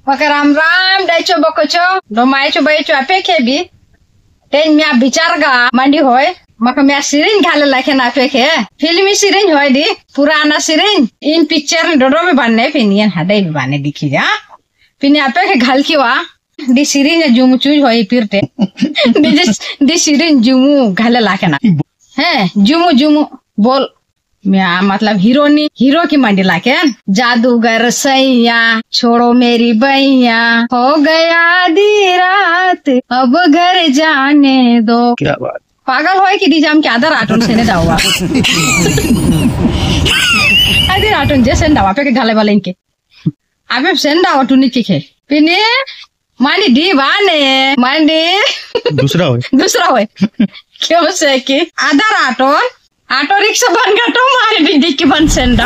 Maka ram dai cho bokocho do mai cho bai cho ape kebi ten mia bicar ga mandi hoy maka mia sirin ghale lakhe na ape ke filmi sirin hoy di purana sirin in picture dodo me banne pinian hadai me banne dikhi ja pini ape ke ghal ki wa di sirin jumu chuj hoy pirte di sirin jumu ghale lakhe na है जुमू बोल मैं मतलब hero की मंडी लाके जादूगर सैया छोड़ो मेरी बैया हो गया आधी रात अब घर जाने दो। क्या बात पागल होए कि दिजाम क्या आदर आटून से ने दावा आदर आटून जैसे दावा पे के घाले वाले इनके अबे सेंड दावा टूनी के पिने मानी दी बाने मानी दूसरा होए क्यों से कि आधार ऑटो रिक्शा बन गया तो मारे डिक्की बन सेंडा